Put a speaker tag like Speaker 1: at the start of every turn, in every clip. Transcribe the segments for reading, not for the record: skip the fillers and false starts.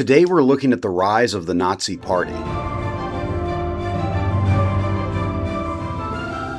Speaker 1: Today we're looking at the rise of the Nazi Party.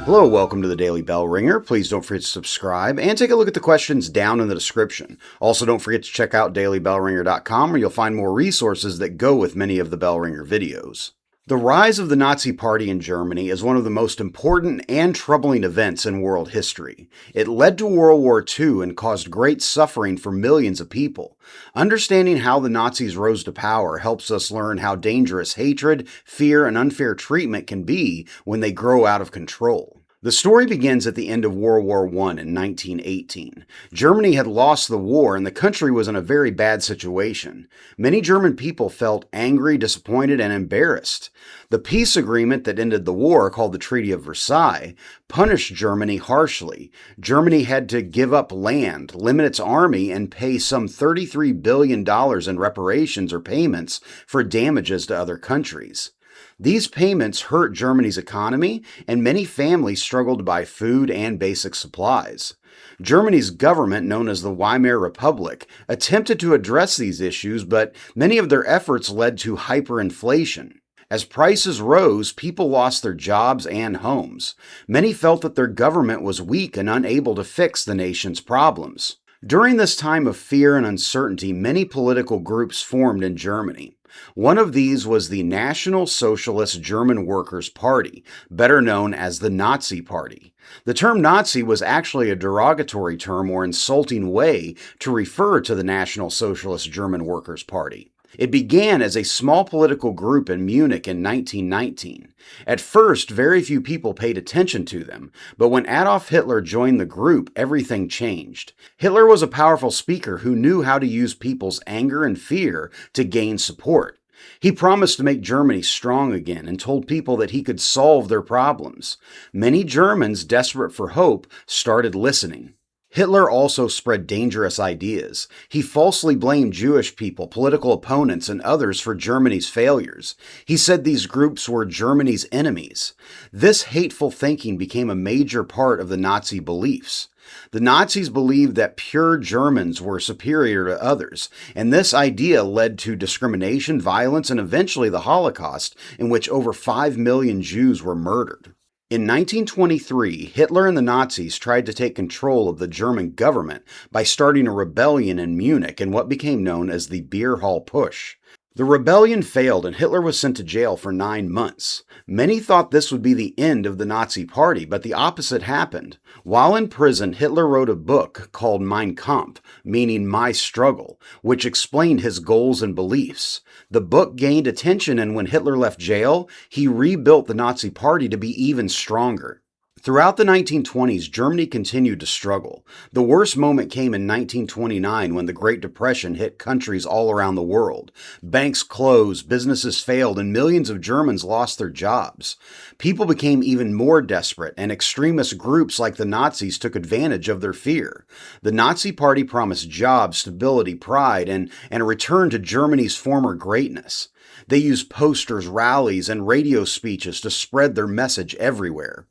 Speaker 1: Hello, welcome to the Daily Bellringer. Please don't forget to subscribe and take a look at the questions down in the description. Also, don't forget to check out dailybellringer.com where you'll find more resources that go with many of the Bellringer videos. The rise of the Nazi Party in Germany is one of the most important and troubling events in world history. It led to World War II and caused great suffering for millions of people. Understanding how the Nazis rose to power helps us learn how dangerous hatred, fear, and unfair treatment can be when they grow out of control. The story begins at the end of World War I in 1918. Germany had lost the war and the country was in a very bad situation. Many German people felt angry, disappointed, and embarrassed. The peace agreement that ended the war, called the Treaty of Versailles, punished Germany harshly. Germany had to give up land, limit its army, and pay some $33 billion in reparations or payments for damages to other countries. These payments hurt Germany's economy, and many families struggled to buy food and basic supplies. Germany's government, known as the Weimar Republic, attempted to address these issues, but many of their efforts led to hyperinflation. As prices rose, people lost their jobs and homes. Many felt that their government was weak and unable to fix the nation's problems. During this time of fear and uncertainty, many political groups formed in Germany. One of these was the National Socialist German Workers' Party, better known as the Nazi Party. The term Nazi was actually a derogatory term or insulting way to refer to the National Socialist German Workers' Party. It began as a small political group in Munich in 1919. At first, very few people paid attention to them, but when Adolf Hitler joined the group, everything changed. Hitler was a powerful speaker who knew how to use people's anger and fear to gain support. He promised to make Germany strong again and told people that he could solve their problems. Many Germans, desperate for hope, started listening. Hitler also spread dangerous ideas. He falsely blamed Jewish people, political opponents, and others for Germany's failures. He said these groups were Germany's enemies. This hateful thinking became a major part of the Nazi beliefs. The Nazis believed that pure Germans were superior to others, and this idea led to discrimination, violence, and eventually the Holocaust, in which over 5 million Jews were murdered. In 1923, Hitler and the Nazis tried to take control of the German government by starting a rebellion in Munich in what became known as the Beer Hall Putsch. The rebellion failed and Hitler was sent to jail for 9 months. Many thought this would be the end of the Nazi Party, but the opposite happened. While in prison, Hitler wrote a book called Mein Kampf, meaning My Struggle, which explained his goals and beliefs. The book gained attention, and when Hitler left jail, he rebuilt the Nazi Party to be even stronger. Throughout the 1920s, Germany continued to struggle. The worst moment came in 1929 when the Great Depression hit countries all around the world. Banks closed, businesses failed, and millions of Germans lost their jobs. People became even more desperate, and extremist groups like the Nazis took advantage of their fear. The Nazi Party promised jobs, stability, pride, and a return to Germany's former greatness. They used posters, rallies, and radio speeches to spread their message everywhere.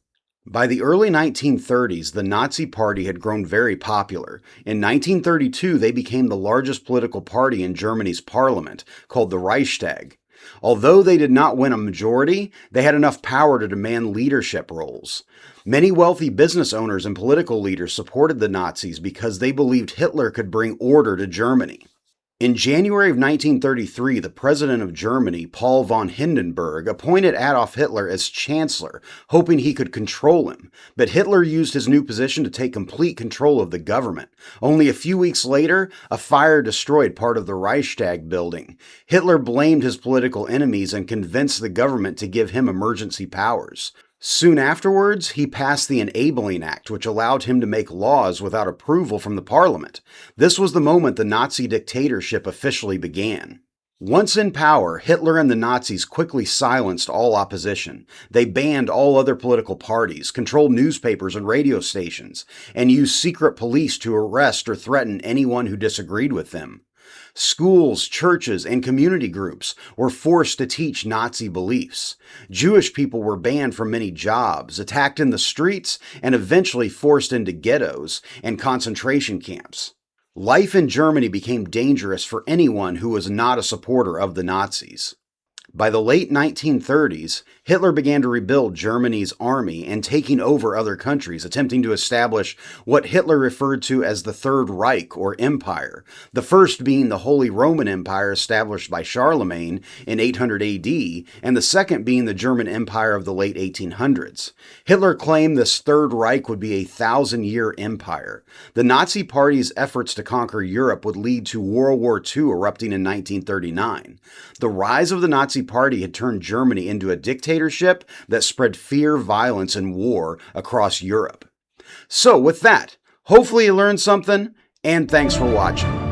Speaker 1: By the early 1930s, the Nazi Party had grown very popular. In 1932, they became the largest political party in Germany's parliament, called the Reichstag. Although they did not win a majority, they had enough power to demand leadership roles. Many wealthy business owners and political leaders supported the Nazis because they believed Hitler could bring order to Germany. In January of 1933, the president of Germany, Paul von Hindenburg, appointed Adolf Hitler as chancellor, hoping he could control him. But Hitler used his new position to take complete control of the government. Only a few weeks later, a fire destroyed part of the Reichstag building. Hitler blamed his political enemies and convinced the government to give him emergency powers. Soon afterwards, he passed the Enabling Act, which allowed him to make laws without approval from the parliament. This was the moment the Nazi dictatorship officially began. Once in power, Hitler and the Nazis quickly silenced all opposition. They banned all other political parties, controlled newspapers and radio stations, and used secret police to arrest or threaten anyone who disagreed with them. Schools, churches, and community groups were forced to teach Nazi beliefs. Jewish people were banned from many jobs, attacked in the streets, and eventually forced into ghettos and concentration camps. Life in Germany became dangerous for anyone who was not a supporter of the Nazis. By the late 1930s, Hitler began to rebuild Germany's army and taking over other countries, attempting to establish what Hitler referred to as the Third Reich, or Empire, the first being the Holy Roman Empire established by Charlemagne in 800 AD, and the second being the German Empire of the late 1800s. Hitler claimed this Third Reich would be a 1,000-year empire. The Nazi Party's efforts to conquer Europe would lead to World War II erupting in 1939. The rise of the Nazi Party had turned Germany into a dictatorship that spread fear, violence, and war across Europe. So with that, hopefully you learned something, and thanks for watching.